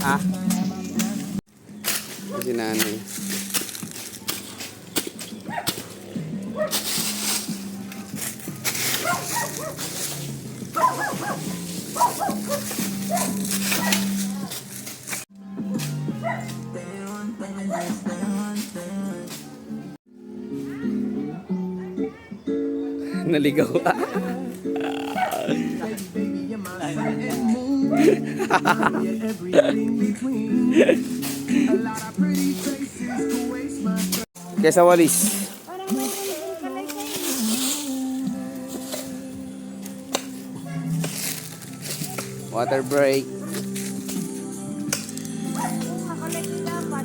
Ah, si nanay. Naligaw. Kesa walis. Water break.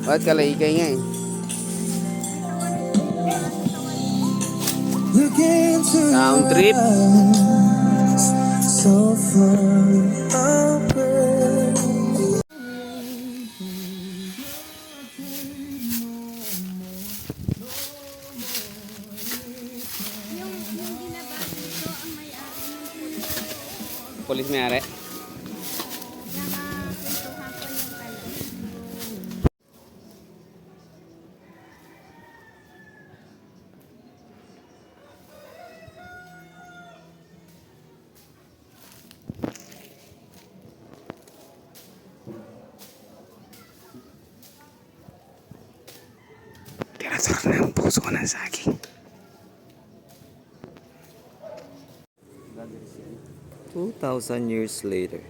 Bakit kalaikay nga eh? Sound trip. So far away. Polis may-ari. Tinasarap na ang puso ko ng saging. 2,000 years later.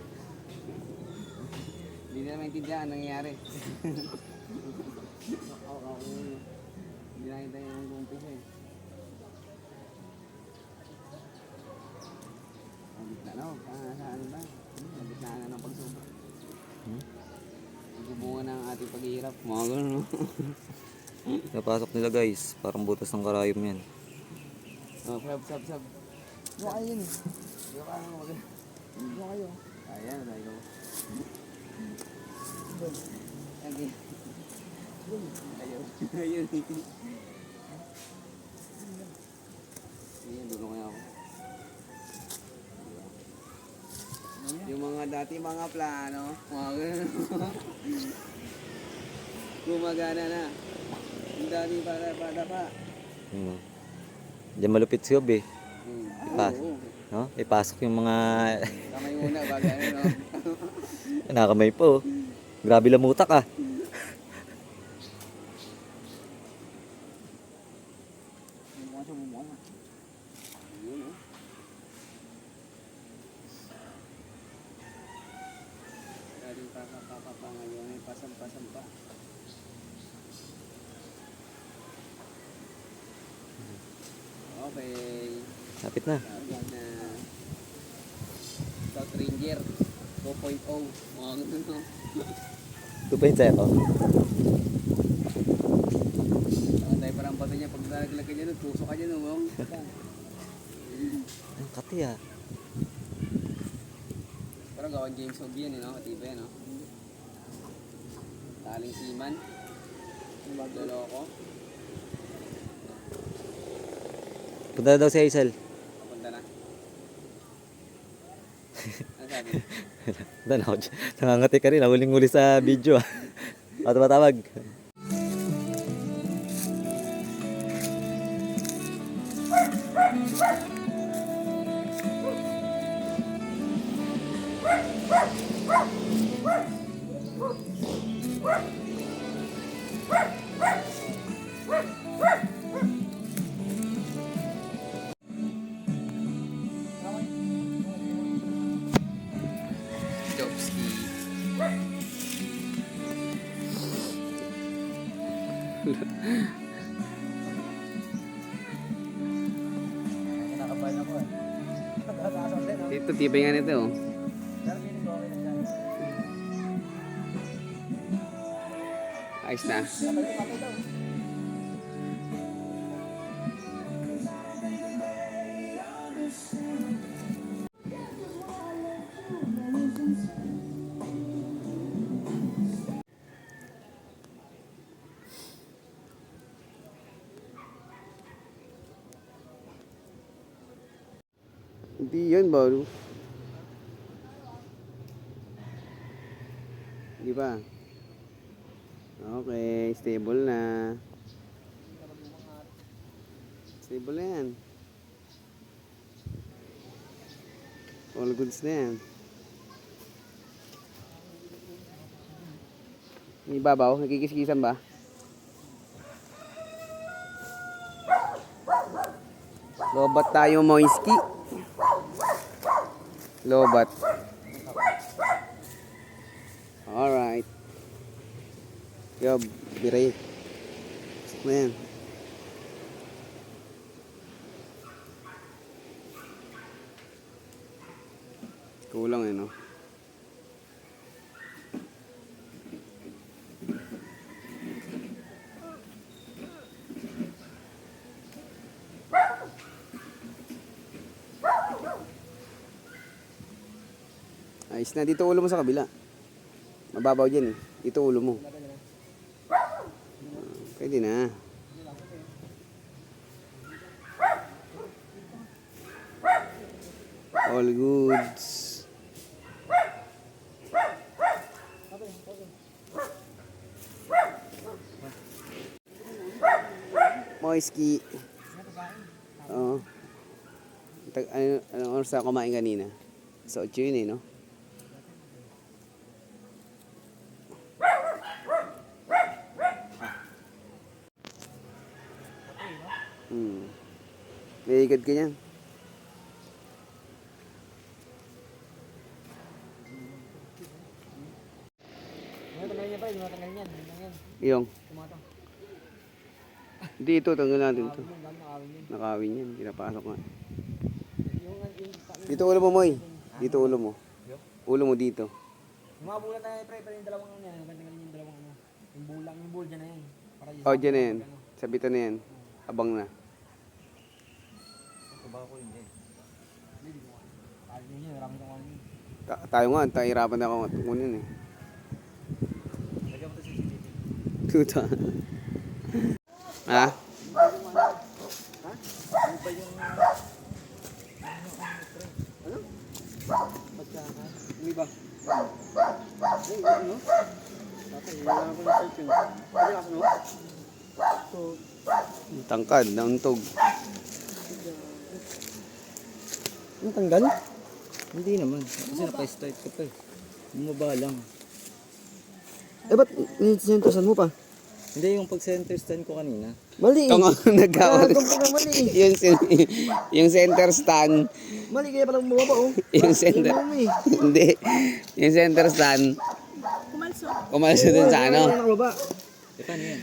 Hindi na maintindihan ang nangyayari. Hindi nakita yung umpisa eh. Ang gitna na, sa ano ba? Ang gitna na ng pagsubok. Nagbubunga ng ating paghihirap. Mga ganun, no? Napasok nila guys, parang butas ng karayom yan. Oh, sab. Ano kayo yun eh? Hindi ka ano mag... Ano kayo? Ayan, tayo. Okay. Ayun. Ayan, dulong kaya ako. Yung mga dati mga plano, mga ganun. Gumagana na. Yung dati para pa. Diyan malupit si Job eh. Oo. No? Ipasok yung mga... Kamay muna, baga ano, no? Nakakamay po. Grabe lamutak ah. Galing pa ngayon, ay pasam-pasam pa. Okay. Lapit na. South Ranger 2.0. Mga ganun, no? 2.0. Ang tayo parang bato niya. Pag nalaglag ka dyan, tusok ka dyan, no? Ang kati ah. Parang gawang James Hogg yan, no? Matibay, no? Taling seaman. Loloko. Punta na daw si Hazel. Papunta na. Ano sabi? Punta na ako dyan. Nangangati ka rin. Huling-huli sa video ah. Matawag. Jobski. Kinakabahan ako eh. Dito, tibay nga nito, oh. Pero feeling ko okay na dyan. Ayos na. Patay daw. Yun ba? Di ba? Okay, stable na. Stable na yan. All goods na yan. May babaw, nagkikis-kisan ba? Lobat tayo, Moisky. Lobat. Alright. Yob, biray. Pasok na yan. Kulang eh, no? Ayos na, dito ulo mo sa kabila. Mababaw dyan eh. Dito ulo mo. Pwede na. All goods. Moisky. Oo. Anong oras ako kumain kanina? Sa 8 yun eh, no? May igad ka niyan. Tanggalin niya pa rin, tanggalin yan. Iyong. Tumatang. Hindi ito, tanggal natin ito. Nakawin yun. Nakawin yan, pinapasok nga. Yung Dito ulo mo, Moy. Dito ulo mo. Ulo mo dito. Yung mga bulat na pre, yung dalawang ano yan. Tanggalin yung dalawang ano. Yung bulang, yung bul dyan na yan. Para Oh, dyan na yan. Sabitan na yan. Abang na. Baka ko hindi. Hindi ko. Alin yun, marami kong alin yun. Tayo nga, tayo hirapan na ako kunin eh. Lagyan mo ito sa CCTV. Tuta. Ha? Ha? Ano ba yung... Ano? Pagkaka? Hindi ba? Ay, ano? Tatay, wala ko na search yun. Ano kasi no? So, Tangkad, nauntog. ang tanggal? Hindi naman. Kasi naka-start ka pa eh. Bumaba lang. Eh, ba't nisentosan mo pa? Hindi, yung pag-center stand ko kanina. Mali! Ito nga, nagkakaroon. Mali! yung center stand. Mali, kaya palang bumaba oh. Yung center. Hindi. Yung center stand. Kumalso dun sa ano. Paano yan?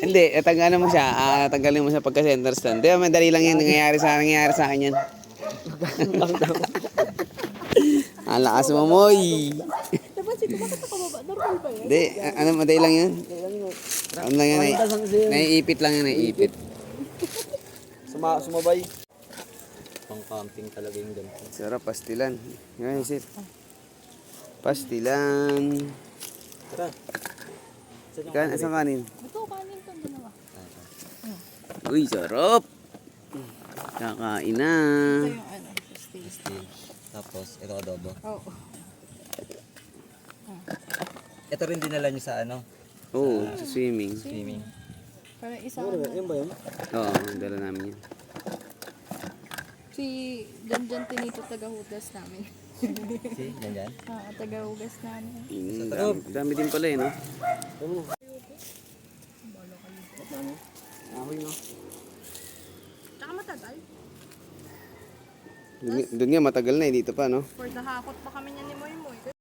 Hindi, tanggalin mo siya. Tanggalin mo siya pagka center stand. Di ba, madali lang yan. Nangyayari sa akin yan. Ang lakas mo, Moy. Dapat si bakit nakababa? Normal ba yan? Hindi, ano, madali lang yan. Ano lang yan, naiipit lang yan, naiipit. Sumabay. Pang camping talaga yung ganito. Sarap, pastilan. Yan, isip. Pastilan. Tara. Isang kanin. Ito, kanin to dalawa. Uy, sarap. Kakain na. Ito yung ano, steak. Tapos, ito adobo. Oo. Ito rin dinala nyo sa ano? Oo, sa swimming. Swimming. Para isang Yan ba yun? Oo, dala namin yan. si Janjan Tinito taga-hugas namin. Si, yan. Taga-hugas namin. Dami din pala eh, no? Ahoy no? Tsaka matagal. Doon nga, matagal na eh, dito pa, no? For the hakot pa kami niya ni Moy Moy.